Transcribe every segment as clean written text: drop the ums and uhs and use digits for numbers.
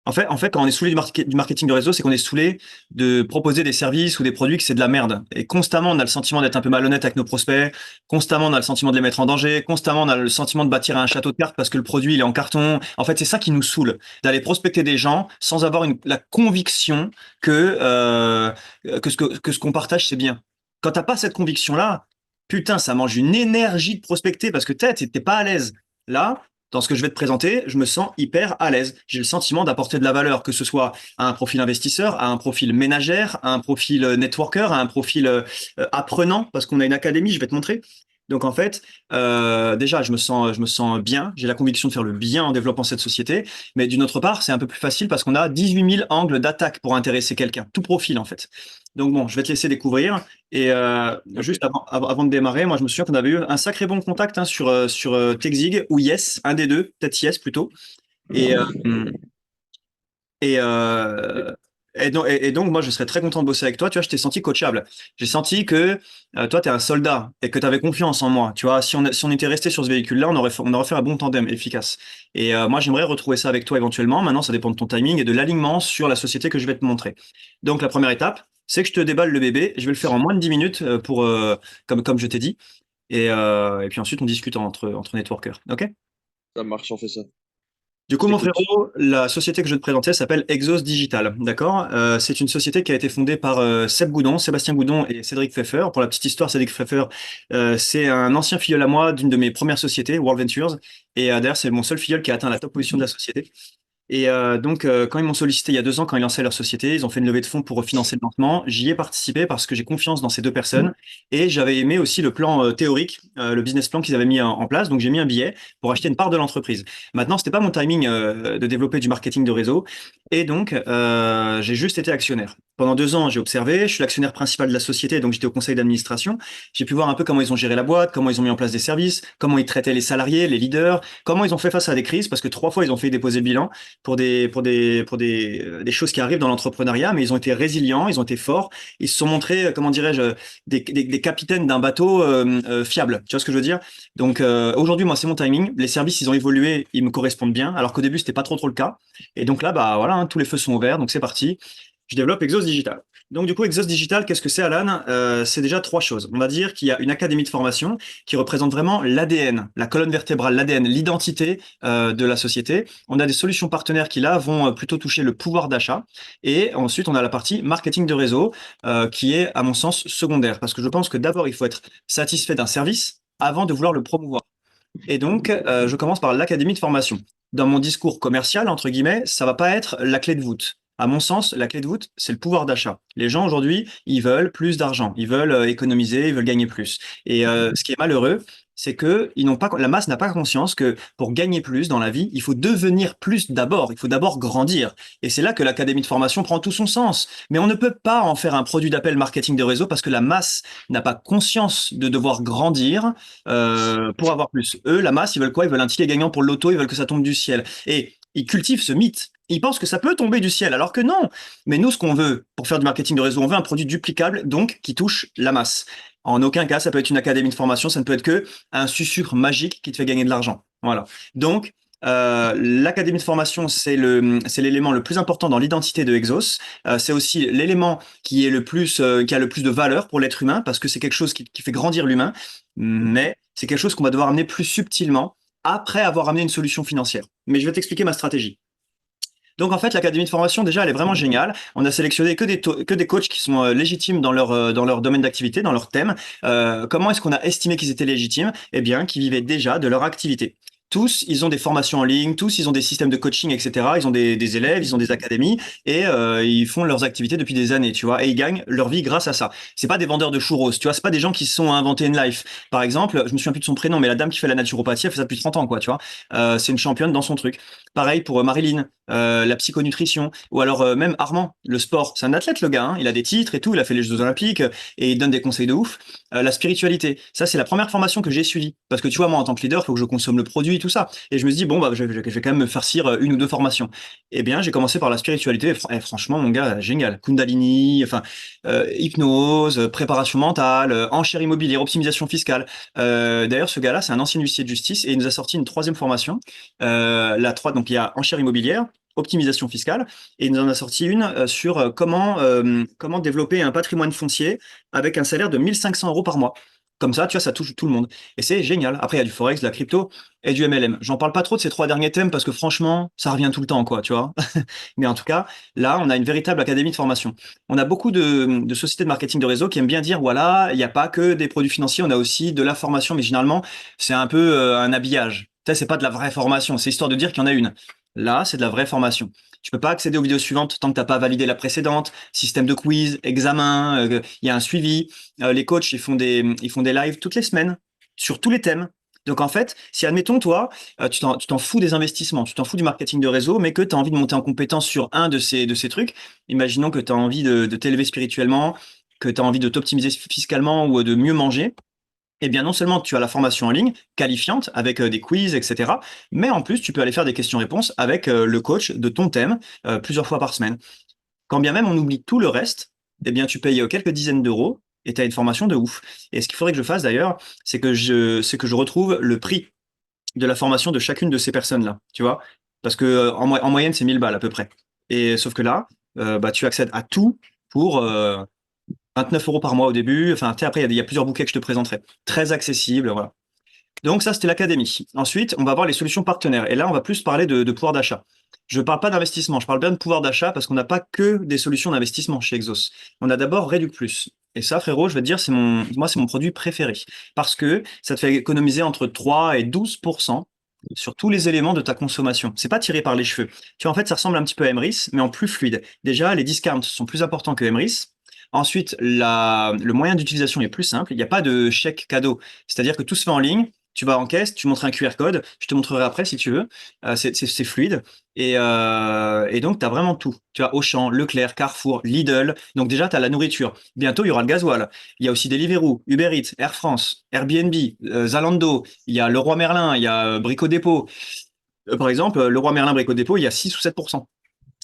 En fait, quand on est saoulé du marketing de réseau, c'est qu'on est saoulé de proposer des services ou des produits que c'est de la merde. Et constamment, on a le sentiment d'être un peu malhonnête avec nos prospects. Constamment, on a le sentiment de les mettre en danger. Constamment, on a le sentiment de bâtir un château de cartes parce que le produit, il est en carton. En fait, c'est ça qui nous saoule, d'aller prospecter des gens sans avoir la conviction que ce qu'on partage, c'est bien. Quand t'as pas cette conviction-là, putain, ça mange une énergie de prospecter parce que t'es pas à l'aise. Là, dans ce que je vais te présenter, je me sens hyper à l'aise. J'ai le sentiment d'apporter de la valeur, que ce soit à un profil investisseur, à un profil ménagère, à un profil networker, à un profil apprenant, parce qu'on a une académie, je vais te montrer. Donc en fait, déjà, je me sens bien. J'ai la conviction de faire le bien en développant cette société. Mais d'une autre part, c'est un peu plus facile parce qu'on a 18 000 angles d'attaque pour intéresser quelqu'un, tout profil en fait. Donc bon, je vais te laisser découvrir. Et Ok. juste avant de démarrer, moi je me souviens qu'on avait eu un sacré bon contact hein, sur TechZig ou Yes, un des deux, peut-être Yes plutôt. Et, et, euh, et donc, moi, je serais très content de bosser avec toi. Tu vois, je t'ai senti coachable. J'ai senti que toi, tu es un soldat et que tu avais confiance en moi. Tu vois, si on était resté sur ce véhicule-là, on aurait fait un bon tandem efficace. Et moi, j'aimerais retrouver ça avec toi éventuellement. Maintenant, ça dépend de ton timing et de l'alignement sur la société que je vais te montrer. Donc, la première étape, c'est que je te déballe le bébé. Je vais le faire en moins de 10 minutes comme je t'ai dit. Et puis ensuite, on discute entre networkers. OK? Ça marche, on fait ça. Du Je coup, mon t'écoute. frérot, la société que je vais te présenter s'appelle Exos Digital, d'accord? C'est une société qui a été fondée par Sébastien Goudon et Cédric Pfeffer. Pour la petite histoire, Cédric Pfeffer, c'est un ancien filleul à moi d'une de mes premières sociétés, World Ventures. Et d'ailleurs, c'est mon seul filleul qui a atteint la top position de la société. Et donc, quand ils m'ont sollicité il y a 2 ans, quand ils lançaient leur société, ils ont fait une levée de fonds pour financer le lancement. J'y ai participé parce que j'ai confiance dans ces deux personnes et j'avais aimé aussi le plan théorique, le business plan qu'ils avaient mis en place. Donc, j'ai mis un billet pour acheter une part de l'entreprise. Maintenant, c'était pas mon timing de développer du marketing de réseau et donc j'ai juste été actionnaire. Pendant 2 ans, j'ai observé. Je suis l'actionnaire principal de la société, donc j'étais au conseil d'administration. J'ai pu voir un peu comment ils ont géré la boîte, comment ils ont mis en place des services, comment ils traitaient les salariés, les leaders, comment ils ont fait face à des crises, parce que 3 fois ils ont fait déposer le bilan pour des choses qui arrivent dans l'entrepreneuriat, mais ils ont été résilients, ils ont été forts, ils se sont montrés, comment dirais-je, des capitaines d'un bateau fiable. Tu vois ce que je veux dire? Donc aujourd'hui, moi, c'est mon timing. Les services, ils ont évolué, ils me correspondent bien, alors qu'au début, c'était pas trop le cas. Et donc là, bah voilà, hein, tous les feux sont ouverts, donc c'est parti. Je développe Exos Digital. Donc du coup, Exos Digital, qu'est-ce que c'est, Alan? C'est déjà 3 choses. On va dire qu'il y a une académie de formation qui représente vraiment l'ADN, la colonne vertébrale, l'ADN, l'identité de la société. On a des solutions partenaires qui là vont plutôt toucher le pouvoir d'achat. Et ensuite, on a la partie marketing de réseau qui est, à mon sens, secondaire. Parce que je pense que d'abord, il faut être satisfait d'un service avant de vouloir le promouvoir. Et donc, je commence par l'académie de formation. Dans mon discours commercial, entre guillemets, ça va pas être la clé de voûte. À mon sens, la clé de voûte, c'est le pouvoir d'achat. Les gens aujourd'hui, ils veulent plus d'argent, ils veulent économiser, ils veulent gagner plus. Et ce qui est malheureux, c'est que la masse n'a pas conscience que pour gagner plus dans la vie, il faut devenir plus d'abord. Il faut d'abord grandir. Et c'est là que l'académie de formation prend tout son sens. Mais on ne peut pas en faire un produit d'appel marketing de réseau parce que la masse n'a pas conscience de devoir grandir pour avoir plus. Eux, la masse, ils veulent quoi? Ils veulent un ticket gagnant pour le loto, ils veulent que ça tombe du ciel. Et ils cultivent ce mythe. Ils pensent que ça peut tomber du ciel, alors que non. Mais nous, ce qu'on veut pour faire du marketing de réseau, on veut un produit duplicable, donc qui touche la masse. En aucun cas, ça peut être une académie de formation, ça ne peut être que un sucre magique qui te fait gagner de l'argent. Voilà. Donc, l'académie de formation, c'est l'élément le plus important dans l'identité de Exos. C'est aussi l'élément qui a le plus de valeur pour l'être humain parce que c'est quelque chose qui fait grandir l'humain, mais c'est quelque chose qu'on va devoir amener plus subtilement après avoir amené une solution financière. Mais je vais t'expliquer ma stratégie. Donc en fait, l'académie de formation, déjà, elle est vraiment géniale. On a sélectionné que des coachs qui sont légitimes dans leur domaine d'activité, dans leur thème. Comment est-ce qu'on a estimé qu'ils étaient légitimes? Eh bien, qu'ils vivaient déjà de leur activité. Tous, ils ont des formations en ligne, tous, ils ont des systèmes de coaching, etc. Ils ont des élèves, ils ont des académies et ils font leurs activités depuis des années, tu vois, et ils gagnent leur vie grâce à ça. C'est pas des vendeurs de churros, tu vois, c'est pas des gens qui se sont inventés une life. Par exemple, je me souviens plus de son prénom, mais la dame qui fait la naturopathie, elle fait ça depuis 30 ans, quoi, tu vois. C'est une championne dans son truc. Pareil pour Marilyn, la psychonutrition, ou alors même Armand, le sport. C'est un athlète le gars, hein, il a des titres et tout, il a fait les Jeux Olympiques et il donne des conseils de ouf. La spiritualité, ça c'est la première formation que j'ai suivie. Parce que tu vois, moi en tant que leader, il faut que je consomme le produit et tout ça. Et je me dis, bon, bah, je vais quand même me farcir une ou deux formations. Eh bien, j'ai commencé par la spiritualité, et franchement, mon gars, génial. Kundalini, enfin, hypnose, préparation mentale, enchères immobilières, optimisation fiscale. D'ailleurs, ce gars-là, c'est un ancien huissier de justice et il nous a sorti une troisième formation. Donc il y a enchères immobilières, optimisation fiscale, et il nous en a sorti une sur comment développer un patrimoine foncier avec un salaire de 1500 euros par mois. Comme ça, tu vois, ça touche tout le monde. Et c'est génial. Après, il y a du Forex, de la crypto et du MLM. J'en parle pas trop de ces trois derniers thèmes parce que franchement, ça revient tout le temps, quoi, tu vois. Mais en tout cas, là, on a une véritable académie de formation. On a beaucoup de sociétés de marketing de réseau qui aiment bien dire, voilà, il n'y a pas que des produits financiers, on a aussi de la formation, mais généralement, c'est un peu un habillage. Tu sais, c'est pas de la vraie formation, c'est histoire de dire qu'il y en a une. Là, c'est de la vraie formation. Tu peux pas accéder aux vidéos suivantes tant que t'as pas validé la précédente. Système de quiz, examen, il y a un suivi. Les coachs, ils font des lives toutes les semaines sur tous les thèmes. Donc en fait, si admettons toi, tu t'en fous des investissements, tu t'en fous du marketing de réseau, mais que tu as envie de monter en compétence sur un de ces trucs, imaginons que tu as envie de t'élever spirituellement, que tu as envie de t'optimiser fiscalement ou de mieux manger, eh bien non seulement tu as la formation en ligne qualifiante avec des quiz, etc., mais en plus tu peux aller faire des questions-réponses avec le coach de ton thème plusieurs fois par semaine. Quand bien même on oublie tout le reste, eh bien tu payes quelques dizaines d'euros et tu as une formation de ouf. Et ce qu'il faudrait que je fasse d'ailleurs, c'est que je retrouve le prix de la formation de chacune de ces personnes-là, tu vois. Parce que en moyenne, c'est 1000 balles à peu près. Et sauf que là, bah, tu accèdes à tout pour 29 euros par mois au début. Enfin, tu sais, après, il y a plusieurs bouquets que je te présenterai. Très accessible, voilà. Donc ça, c'était l'académie. Ensuite, on va voir les solutions partenaires. Et là, on va plus parler de pouvoir d'achat. Je ne parle pas d'investissement, je parle bien de pouvoir d'achat parce qu'on n'a pas que des solutions d'investissement chez Exos. On a d'abord Reduc Plus. Et ça, frérot, je vais te dire, c'est mon produit préféré. Parce que ça te fait économiser entre 3 et 12% sur tous les éléments de ta consommation. C'est pas tiré par les cheveux. Tu vois, en fait, ça ressemble un petit peu à Emrys, mais en plus fluide. Déjà, les discounts sont plus importants que Emrys. Ensuite, le moyen d'utilisation est plus simple. Il n'y a pas de chèque cadeau. C'est-à-dire que tout se fait en ligne. Tu vas en caisse, tu montres un QR code. Je te montrerai après si tu veux. C'est fluide. Et donc, tu as vraiment tout. Tu as Auchan, Leclerc, Carrefour, Lidl. Donc déjà, tu as la nourriture. Bientôt, il y aura le gasoil. Il y a aussi Deliveroo, Uber Eats, Air France, Airbnb, Zalando. Il y a Leroy Merlin, il y a Brico Dépôt. Par exemple, Leroy Merlin, Brico Dépôt, il y a 6 ou 7%.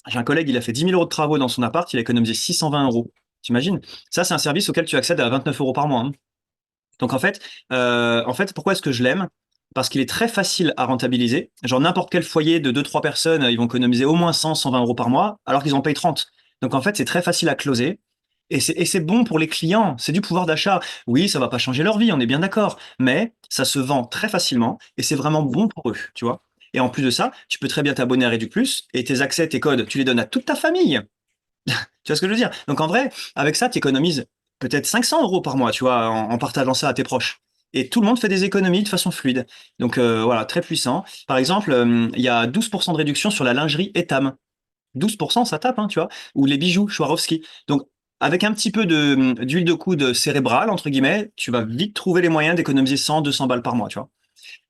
J'ai un collègue, il a fait 10 000 euros de travaux dans son appart, il a économisé 620 euros. T'imagines? Ça, c'est un service auquel tu accèdes à 29 euros par mois, hein. Donc en fait, pourquoi est-ce que je l'aime? Parce qu'il est très facile à rentabiliser. Genre n'importe quel foyer de 2-3 personnes, ils vont économiser au moins 100-120 euros par mois, alors qu'ils en payent 30. Donc en fait, c'est très facile à closer. Et c'est bon pour les clients, c'est du pouvoir d'achat. Oui, ça va pas changer leur vie, on est bien d'accord, mais ça se vend très facilement et c'est vraiment bon pour eux, tu vois. Et en plus de ça, tu peux très bien t'abonner à Reduc Plus et tes accès, tes codes, tu les donnes à toute ta famille. Tu vois ce que je veux dire? Donc en vrai, avec ça, tu économises peut-être 500 euros par mois, tu vois, en partageant ça à tes proches. Et tout le monde fait des économies de façon fluide. Donc voilà, très puissant. Par exemple, il y a 12% de réduction sur la lingerie Etam. 12%, ça tape, hein, tu vois. Ou les bijoux Swarovski. Donc avec un petit peu d'huile de coude cérébrale, entre guillemets, tu vas vite trouver les moyens d'économiser 100, 200 balles par mois, tu vois.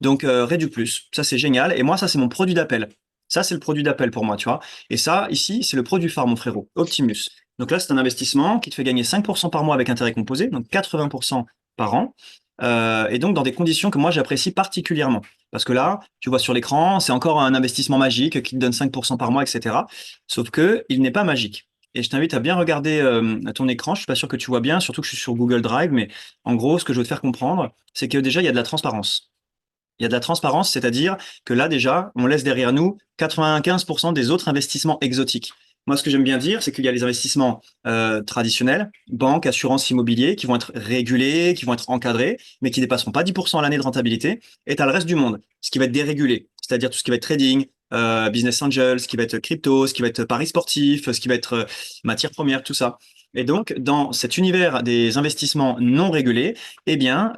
Donc, Reduc Plus, ça c'est génial. Et moi, ça c'est mon produit d'appel. Ça, c'est le produit d'appel pour moi, tu vois. Et ça, ici, c'est le produit phare, mon frérot, Optimus. Donc là, c'est un investissement qui te fait gagner 5% par mois avec intérêt composé, donc 80% par an. Et donc, dans des conditions que moi, j'apprécie particulièrement. Parce que là, tu vois sur l'écran, c'est encore un investissement magique qui te donne 5% par mois, etc. Sauf que il n'est pas magique. Et je t'invite à bien regarder ton écran. Je suis pas sûr que tu vois bien, surtout que je suis sur Google Drive, mais en gros, ce que je veux te faire comprendre, c'est que déjà, il y a de la transparence. Il y a de la transparence, c'est-à-dire que là, déjà, on laisse derrière nous 95% des autres investissements exotiques. Moi, ce que j'aime bien dire, c'est qu'il y a les investissements traditionnels, banques, assurances, immobiliers, qui vont être régulés, qui vont être encadrés, mais qui dépasseront pas 10% à l'année de rentabilité. Et tu as le reste du monde, ce qui va être dérégulé, c'est-à-dire tout ce qui va être trading, business angel, ce qui va être crypto, ce qui va être paris sportif, ce qui va être matière première, tout ça. Et donc, dans cet univers des investissements non régulés, eh bien,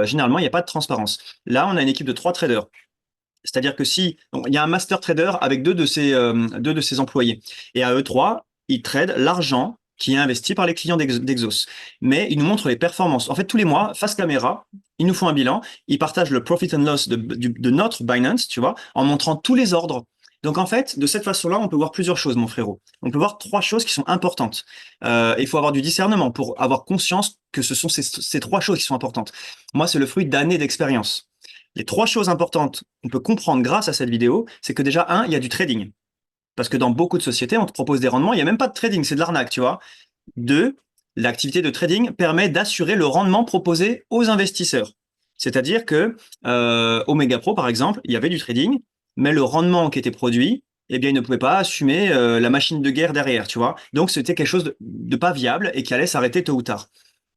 généralement, il n'y a pas de transparence. Là, on a une équipe de 3 traders. C'est-à-dire que si donc, il y a un master trader avec deux de ses employés, et à eux trois, ils tradent l'argent qui est investi par les clients d'Exos. Mais ils nous montrent les performances. En fait, tous les mois, face caméra, ils nous font un bilan, ils partagent le profit and loss de notre Binance, tu vois, en montrant tous les ordres. Donc en fait, de cette façon-là, on peut voir plusieurs choses, mon frérot. On peut voir 3 choses qui sont importantes. Il faut avoir du discernement pour avoir conscience que ce sont ces 3 choses qui sont importantes. Moi, c'est le fruit d'années d'expérience. Les 3 choses importantes qu'on peut comprendre grâce à cette vidéo, c'est que déjà, un, il y a du trading. Parce que dans beaucoup de sociétés, on te propose des rendements, il n'y a même pas de trading, c'est de l'arnaque, tu vois. 2, l'activité de trading permet d'assurer le rendement proposé aux investisseurs. C'est-à-dire que Omega Pro, par exemple, il y avait du trading, mais le rendement qui était produit eh bien, ils ne pouvaient pas assumer la machine de guerre derrière, tu vois. Donc, c'était quelque chose de pas viable et qui allait s'arrêter tôt ou tard.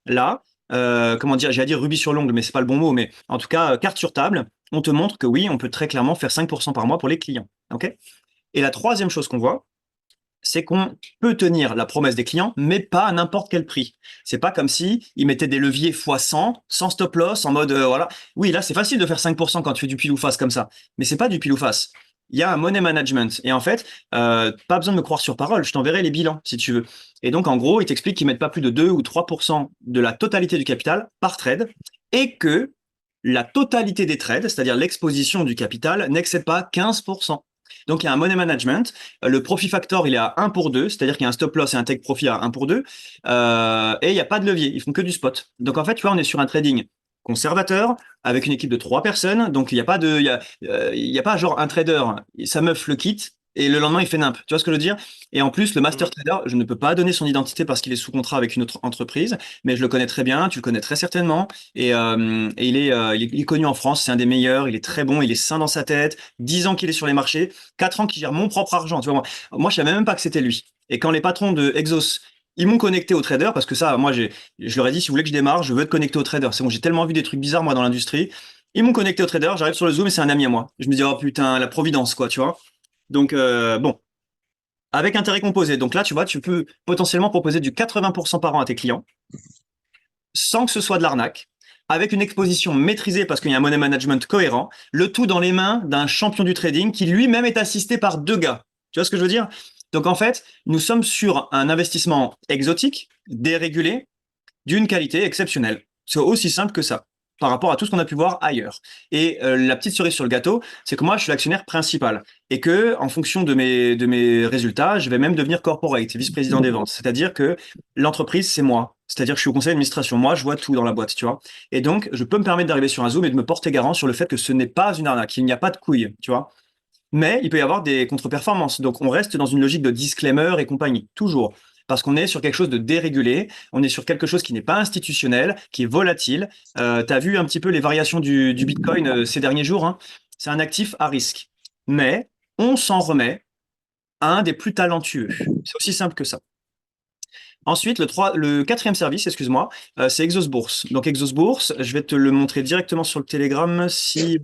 Là, comment dire, j'allais dire rubis sur l'ongle, mais c'est pas le bon mot, mais en tout cas, carte sur table, on te montre que oui, on peut très clairement faire 5% par mois pour les clients. Ok. Et la troisième chose qu'on voit, c'est qu'on peut tenir la promesse des clients, mais pas à n'importe quel prix. C'est pas comme si ils mettaient des leviers x 100, sans stop loss, en mode voilà. Oui, là c'est facile de faire 5% quand tu fais du pile ou face comme ça, mais c'est pas du pile ou face. Il y a un money management et en fait, pas besoin de me croire sur parole. Je t'enverrai les bilans si tu veux. Et donc en gros, ils t'expliquent qu'ils mettent pas plus de 2 ou 3% de la totalité du capital par trade et que la totalité des trades, c'est-à-dire l'exposition du capital, n'excède pas 15%. Donc, il y a un money management. Le profit factor, il est à 1 pour 2, c'est-à-dire qu'il y a un stop loss et un take profit à 1 pour 2. Et il n'y a pas de levier, ils font que du spot. Donc, en fait, tu vois, on est sur un trading conservateur avec une équipe de 3 personnes. Donc, il n'y a pas de, il y a pas genre un trader, sa meuf le quitte et le lendemain, il fait nimp. Tu vois ce que je veux dire? Et en plus, le master Mm. trader, je ne peux pas donner son identité parce qu'il est sous contrat avec une autre entreprise, mais je le connais très bien, tu le connais très certainement. Et il est connu en France, c'est un des meilleurs, il est très bon, il est sain dans sa tête, 10 ans qu'il est sur les marchés, 4 ans qu'il gère mon propre argent. Tu vois, moi je savais même pas que c'était lui. Et quand les patrons de Exos, ils m'ont connecté au trader, parce que ça, moi, je leur ai dit, si vous voulez que je démarre, je veux être connecté au trader. C'est bon, j'ai tellement vu des trucs bizarres, moi, dans l'industrie. Ils m'ont connecté au trader, j'arrive sur le Zoom et c'est un ami à moi. Je me dis, oh putain, la providence, quoi, tu vois. Donc, bon, avec intérêt composé. Donc là, tu vois, tu peux potentiellement proposer du 80% par an à tes clients sans que ce soit de l'arnaque, avec une exposition maîtrisée parce qu'il y a un money management cohérent, le tout dans les mains d'un champion du trading qui lui-même est assisté par 2 gars. Tu vois ce que je veux dire? Donc en fait, nous sommes sur un investissement exotique, dérégulé, d'une qualité exceptionnelle. C'est aussi simple que ça par rapport à tout ce qu'on a pu voir ailleurs. Et la petite cerise sur le gâteau, c'est que moi, je suis l'actionnaire principal et que, en fonction de mes résultats, je vais même devenir corporate, vice-président des ventes. C'est-à-dire que l'entreprise, c'est moi. C'est-à-dire que je suis au conseil d'administration. Moi, je vois tout dans la boîte, tu vois. Et donc, je peux me permettre d'arriver sur un Zoom et de me porter garant sur le fait que ce n'est pas une arnaque, qu'il n'y a pas de couilles, tu vois. Mais il peut y avoir des contre-performances. Donc, on reste dans une logique de disclaimer et compagnie, toujours. Parce qu'on est sur quelque chose de dérégulé, on est sur quelque chose qui n'est pas institutionnel, qui est volatile. Tu as vu un petit peu les variations du Bitcoin ces derniers jours, hein. C'est un actif à risque. Mais on s'en remet à un des plus talentueux. C'est aussi simple que ça. Ensuite, le quatrième service, excuse-moi, c'est Exos Bourse. Donc Exos Bourse, je vais te le montrer directement sur le Telegram si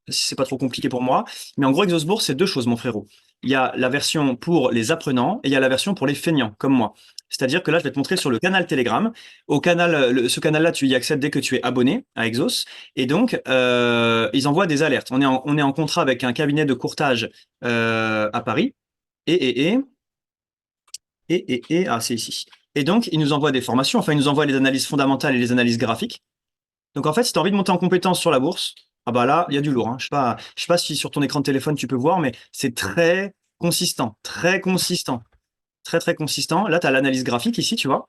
c'est pas trop compliqué pour moi. Mais en gros, Exosbourg, c'est deux choses, mon frérot. Il y a la version pour les apprenants et il y a la version pour les feignants, comme moi. C'est-à-dire que là, je vais te montrer sur le canal Telegram. Au canal, ce canal-là, tu y accèdes dès que tu es abonné à Exos. Et donc, ils envoient des alertes. On est en contrat avec un cabinet de courtage à Paris. Et, ah, c'est ici. Et donc, ils nous envoient des formations. Enfin, ils nous envoient les analyses fondamentales et les analyses graphiques. Donc en fait, si tu as envie de monter en compétence sur la bourse, ah bah là, il y a du lourd, hein. Je sais pas si sur ton écran de téléphone tu peux voir, mais c'est très consistant, très consistant, très très consistant. Là, tu as l'analyse graphique ici, tu vois.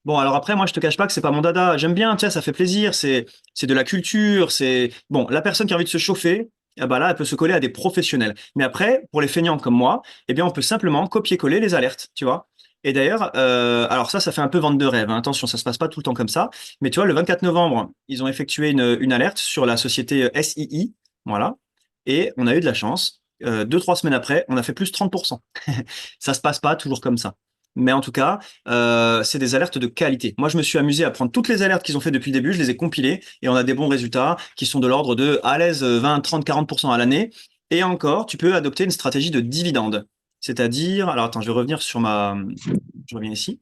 Bon, alors après, moi, je te cache pas que c'est pas mon dada. J'aime bien, tu sais, ça fait plaisir, c'est de la culture, c'est bon. La personne qui a envie de se chauffer, ah bah là, elle peut se coller à des professionnels. Mais après, pour les feignants comme moi, eh bien, on peut simplement copier-coller les alertes, tu vois. Et d'ailleurs, alors ça fait un peu vente de rêve, hein. Attention, ça se passe pas tout le temps comme ça. Mais tu vois, le 24 novembre, ils ont effectué une alerte sur la société SII, voilà. Et on a eu de la chance. 2, 3 semaines après, on a fait plus 30%. Ça se passe pas toujours comme ça. Mais en tout cas, c'est des alertes de qualité. Moi, je me suis amusé à prendre toutes les alertes qu'ils ont fait depuis le début, je les ai compilées et on a des bons résultats qui sont de l'ordre de à l'aise 20, 30, 40% à l'année. Et encore, tu peux adopter une stratégie de dividende. C'est-à-dire, alors attends, je vais revenir je reviens ici.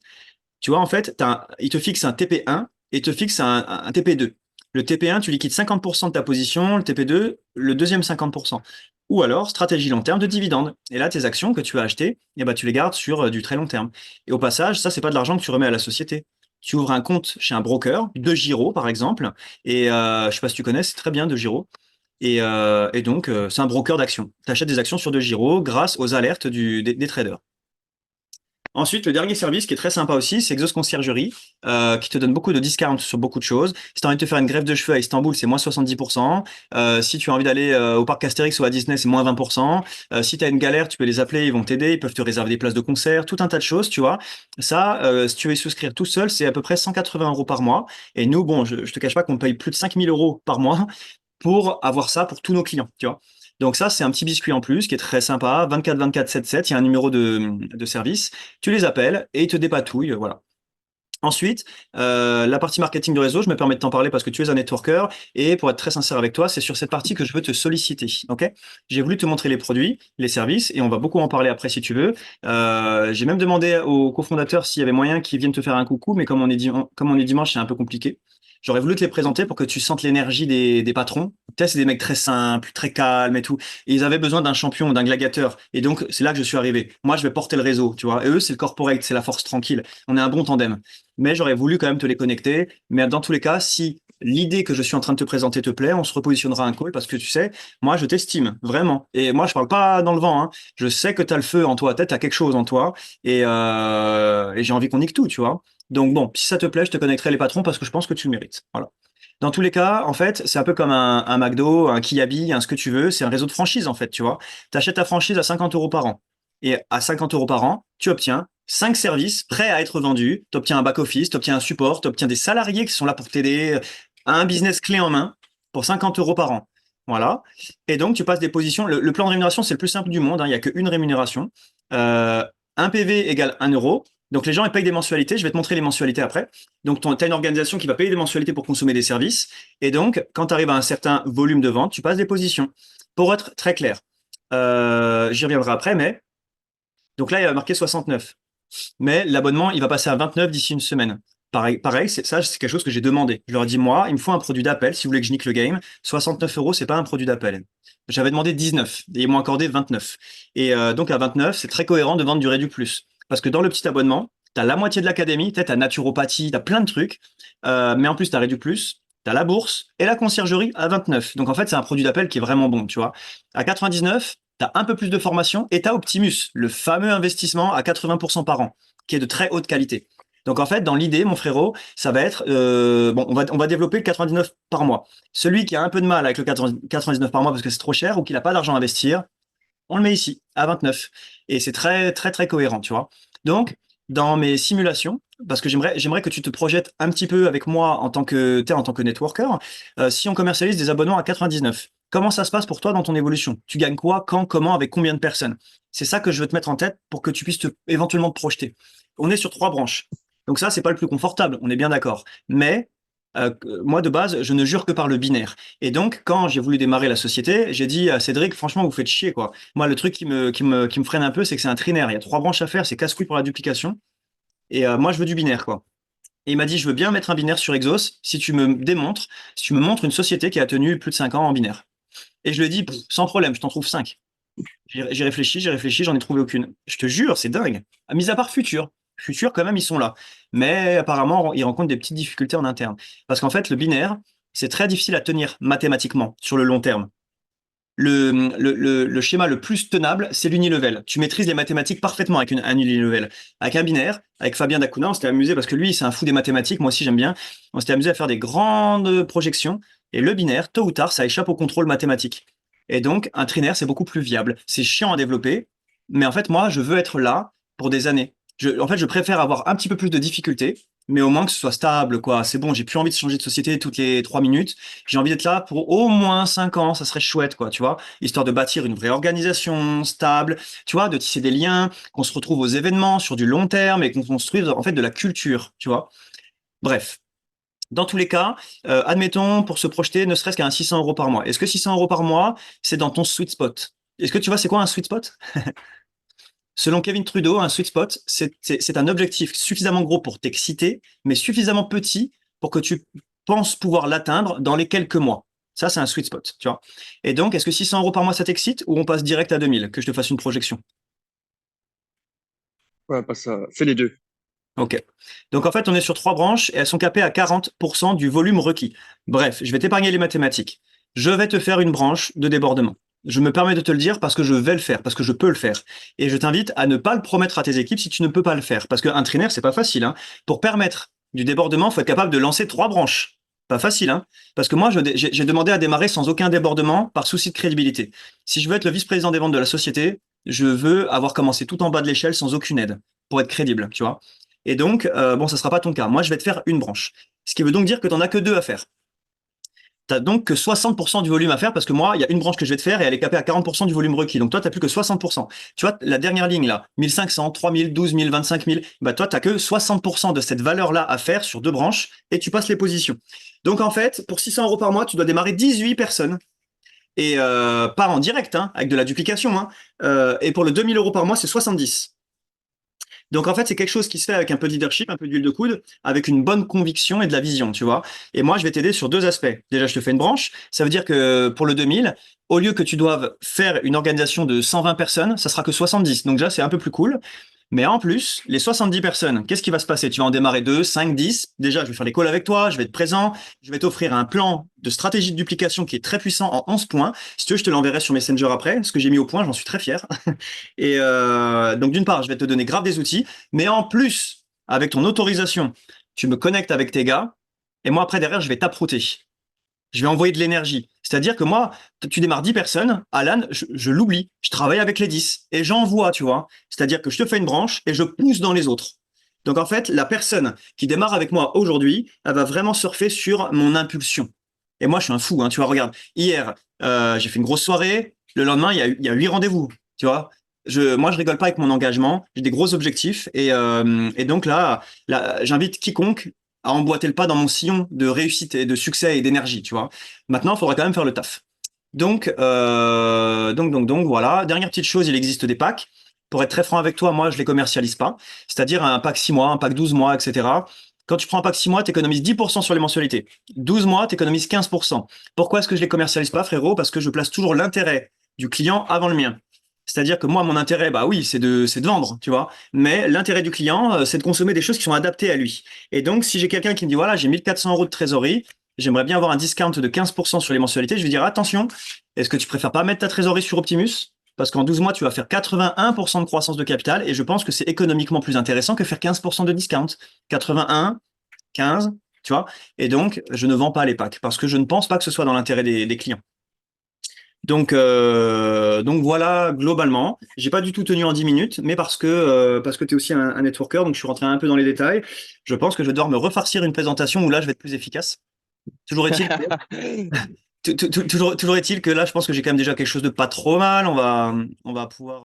Tu vois, en fait, il te fixe un TP1 et il te fixe un TP2. Le TP1, tu liquides 50% de ta position, le TP2, le deuxième 50%. Ou alors, stratégie long terme de dividende. Et là, tes actions que tu as achetées, eh ben, tu les gardes sur du très long terme. Et au passage, ça, c'est pas de l'argent que tu remets à la société. Tu ouvres un compte chez un broker, de Giro par exemple, et je sais pas si tu connais, c'est très bien de Giro. Et donc, c'est un broker d'actions. Tu achètes des actions sur de Giro grâce aux alertes des traders. Ensuite, le dernier service qui est très sympa aussi, c'est Exos Conciergerie, qui te donne beaucoup de discounts sur beaucoup de choses. Si tu as envie de te faire une greffe de cheveux à Istanbul, c'est moins 70%. Si tu as envie d'aller au parc Astérix ou à Disney, c'est moins 20%. Si tu as une galère, tu peux les appeler, ils vont t'aider, ils peuvent te réserver des places de concert, tout un tas de choses, tu vois. Ça, si tu veux y souscrire tout seul, c'est à peu près 180 € par mois. Et nous, bon, je te cache pas qu'on paye plus de 5 000 € par mois pour avoir ça pour tous nos clients, tu vois. Donc ça, c'est un petit biscuit en plus qui est très sympa. 24 24 77, il y a un numéro de service. Tu les appelles et ils te dépatouillent. Voilà. Ensuite, la partie marketing de réseau, je me permets de t'en parler parce que tu es un networker et pour être très sincère avec toi, c'est sur cette partie que je veux te solliciter. Ok? J'ai voulu te montrer les produits, les services et on va beaucoup en parler après si tu veux. J'ai même demandé aux cofondateurs s'il y avait moyen qu'ils viennent te faire un coucou, mais comme on est dimanche, c'est un peu compliqué. J'aurais voulu te les présenter pour que tu sentes l'énergie des patrons. Tu sais, c'est des mecs très simples, très calmes et tout. Et ils avaient besoin d'un champion, d'un gladiateur. Et donc, c'est là que je suis arrivé. Moi, je vais porter le réseau, tu vois. Et eux, c'est le corporate, c'est la force tranquille. On est un bon tandem, mais j'aurais voulu quand même te les connecter. Mais dans tous les cas, si l'idée que je suis en train de te présenter te plaît, on se repositionnera un call parce que tu sais, moi, je t'estime vraiment. Et moi, je parle pas dans le vent, hein. Je sais que tu as le feu en toi, tu as quelque chose en toi et j'ai envie qu'on nique tout, tu vois. Donc bon, si ça te plaît, je te connecterai les patrons parce que je pense que tu le mérites. Voilà. Dans tous les cas, en fait, c'est un peu comme un McDo, un Kiabi, un ce que tu veux. C'est un réseau de franchise, en fait, tu vois. Tu achètes ta franchise à 50 euros par an. Et à 50 euros par an, tu obtiens 5 services prêts à être vendus. Tu obtiens un back-office, tu obtiens un support, tu obtiens des salariés qui sont là pour t'aider à un business clé en main pour 50 euros par an. Voilà. Et donc, tu passes des positions. Le plan de rémunération, c'est le plus simple du monde, hein. Il n'y a qu'une rémunération. Un PV égale 1 euro. Donc, les gens, ils payent des mensualités. Je vais te montrer les mensualités après. Donc, tu as une organisation qui va payer des mensualités pour consommer des services. Et donc, quand tu arrives à un certain volume de vente, tu passes des positions. Pour être très clair, j'y reviendrai après, mais donc là, il a marqué 69. Mais l'abonnement, il va passer à 29 d'ici une semaine. Pareil, ça, c'est quelque chose que j'ai demandé. Je leur ai dit, moi, il me faut un produit d'appel si vous voulez que je nique le game. 69 euros, c'est pas un produit d'appel. J'avais demandé 19 et ils m'ont accordé 29. Et donc à 29, c'est très cohérent de vendre du Réduc Plus. Parce que dans le petit abonnement, tu as la moitié de l'académie, tu as naturopathie, tu as plein de trucs. Mais en plus, tu as Réduc Plus, tu as la bourse et la conciergerie à 29. Donc en fait, c'est un produit d'appel qui est vraiment bon, tu vois. À 99, tu as un peu plus de formation et tu as Optimus, le fameux investissement à 80% par an, qui est de très haute qualité. Donc en fait, dans l'idée, mon frérot, ça va être bon, on va développer le 99 par mois. Celui qui a un peu de mal avec le 99 par mois parce que c'est trop cher ou qu'il n'a pas d'argent à investir, on le met ici à 29 et c'est très très très cohérent, tu vois. Donc dans mes simulations, parce que j'aimerais que tu te projettes un petit peu avec moi en tant que networker, si on commercialise des abonnements à 99, comment ça se passe pour toi dans ton évolution? Tu gagnes quoi, quand, comment, avec combien de personnes? C'est ça que je veux te mettre en tête pour que tu puisses éventuellement te projeter. On est sur 3 branches. Donc ça, c'est pas le plus confortable, on est bien d'accord. Mais moi, de base, je ne jure que par le binaire. Et donc, quand j'ai voulu démarrer la société, j'ai dit à Cédric, franchement, vous faites chier, quoi. Moi, le truc qui me freine un peu, c'est que c'est un trinaire. Il y a 3 branches à faire, c'est casse-couille pour la duplication. Et moi, je veux du binaire, quoi. Et il m'a dit, je veux bien mettre un binaire sur Exos si tu me montres une société qui a tenu plus de 5 ans en binaire. Et je lui ai dit, sans problème, je t'en trouve 5. J'ai réfléchi, j'en ai trouvé aucune. Je te jure, c'est dingue. Mis à part Futur. Futur, quand même, ils sont là. Mais apparemment, ils rencontrent des petites difficultés en interne. Parce qu'en fait, le binaire, c'est très difficile à tenir mathématiquement sur le long terme. Le schéma le plus tenable, c'est l'unilevel. Tu maîtrises les mathématiques parfaitement avec un unilevel. Avec un binaire, avec Fabien Dacuna, on s'était amusé parce que lui, c'est un fou des mathématiques. Moi aussi, j'aime bien. On s'était amusé à faire des grandes projections. Et le binaire, tôt ou tard, ça échappe au contrôle mathématique. Et donc, un trinaire, c'est beaucoup plus viable. C'est chiant à développer. Mais en fait, moi, je veux être là pour des années. En fait, je préfère avoir un petit peu plus de difficultés, mais au moins que ce soit stable, quoi. C'est bon, j'ai plus envie de changer de société toutes les 3 minutes. J'ai envie d'être là pour au moins 5 ans, ça serait chouette, quoi, tu vois, histoire de bâtir une vraie organisation stable, tu vois, de tisser des liens, qu'on se retrouve aux événements sur du long terme et qu'on construise en fait de la culture, tu vois. Bref. Dans tous les cas, admettons pour se projeter, ne serait-ce qu'à un 600 euros par mois. Est-ce que 600 euros par mois, c'est dans ton sweet spot? Est-ce que tu vois, c'est quoi un sweet spot? Selon Kevin Trudeau, un sweet spot, c'est un objectif suffisamment gros pour t'exciter, mais suffisamment petit pour que tu penses pouvoir l'atteindre dans les quelques mois. Ça, c'est un sweet spot, tu vois. Et donc, est-ce que 600 euros par mois, ça t'excite ou on passe direct à 2000, que je te fasse une projection? Ouais, pas ça. Fais les deux. Ok. Donc, en fait, on est sur 3 branches et elles sont capées à 40% du volume requis. Bref, je vais t'épargner les mathématiques. Je vais te faire une branche de débordement. Je me permets de te le dire parce que je vais le faire, parce que je peux le faire. Et je t'invite à ne pas le promettre à tes équipes si tu ne peux pas le faire. Parce qu'un trinaire, c'est pas facile, hein. Pour permettre du débordement, il faut être capable de lancer 3 branches. Pas facile, hein. Parce que moi, j'ai demandé à démarrer sans aucun débordement par souci de crédibilité. Si je veux être le vice-président des ventes de la société, je veux avoir commencé tout en bas de l'échelle sans aucune aide pour être crédible, tu vois. Et donc, bon, ça sera pas ton cas. Moi, je vais te faire une branche. Ce qui veut donc dire que tu n'en as que 2 à faire. T'as donc que 60% du volume à faire parce que moi, il y a une branche que je vais te faire et elle est capée à 40% du volume requis. Donc toi, t'as plus que 60%. Tu vois, la dernière ligne là, 1500, 3000, 12 000, 25 000, bah toi, t'as que 60% de cette valeur-là à faire sur deux branches et tu passes les positions. Donc en fait, pour 600 euros par mois, tu dois démarrer 18 personnes et pas en direct, hein, avec de la duplication. Hein. Et pour le 2000 euros par mois, c'est 70. Donc en fait, c'est quelque chose qui se fait avec un peu de leadership, un peu d'huile de coude, avec une bonne conviction et de la vision, tu vois. Et moi, je vais t'aider sur deux aspects. Déjà, je te fais une branche. Ça veut dire que pour le 2000, au lieu que tu doives faire une organisation de 120 personnes, ça sera que 70. Donc déjà, c'est un peu plus cool. Mais en plus, les 70 personnes, qu'est-ce qui va se passer? Tu vas en démarrer 2, 5, 10. Déjà, je vais faire les calls avec toi, je vais être présent, je vais t'offrir un plan de stratégie de duplication qui est très puissant en 11 points. Si tu veux, je te l'enverrai sur Messenger après, ce que j'ai mis au point, j'en suis très fier. Et donc, d'une part, je vais te donner grave des outils, mais en plus, avec ton autorisation, tu me connectes avec tes gars, et moi, après, derrière, je vais t'approter. Je vais envoyer de l'énergie. C'est-à-dire que moi, tu démarres 10 personnes, Alan, je l'oublie. Je travaille avec les 10 et j'envoie, tu vois. C'est-à-dire que je te fais une branche et je pousse dans les autres. Donc en fait, la personne qui démarre avec moi aujourd'hui, elle va vraiment surfer sur mon impulsion. Et moi, je suis un fou, hein, tu vois. Regarde, hier, j'ai fait une grosse soirée. Le lendemain, il y a 8 rendez-vous, tu vois. Moi, je rigole pas avec mon engagement. J'ai des gros objectifs et donc là, j'invite quiconque à emboîter le pas dans mon sillon de réussite et de succès et d'énergie, tu vois. Maintenant, il faudra quand même faire le taf. Donc, voilà. Dernière petite chose, il existe des packs. Pour être très franc avec toi, moi, je les commercialise pas. C'est-à-dire un pack 6 mois, un pack 12 mois, etc. Quand tu prends un pack 6 mois, tu économises 10% sur les mensualités. 12 mois, tu économises 15%. Pourquoi est-ce que je les commercialise pas, frérot? Parce que je place toujours l'intérêt du client avant le mien. C'est-à-dire que moi, mon intérêt, bah oui, c'est de vendre, tu vois. Mais l'intérêt du client, c'est de consommer des choses qui sont adaptées à lui. Et donc, si j'ai quelqu'un qui me dit, voilà, j'ai 1400 euros de trésorerie, j'aimerais bien avoir un discount de 15% sur les mensualités, je vais dire, attention, est-ce que tu préfères pas mettre ta trésorerie sur Optimus? Parce qu'en 12 mois, tu vas faire 81% de croissance de capital et je pense que c'est économiquement plus intéressant que faire 15% de discount. 81, 15, tu vois. Et donc, je ne vends pas les packs parce que je ne pense pas que ce soit dans l'intérêt des clients. Donc voilà, globalement. J'ai pas du tout tenu en 10 minutes, mais parce que tu es aussi un networker, donc je suis rentré un peu dans les détails. Je pense que je vais devoir me refarcir une présentation où là, je vais être plus efficace. Toujours est-il que, toujours est-il que là, je pense que j'ai quand même déjà quelque chose de pas trop mal. On va pouvoir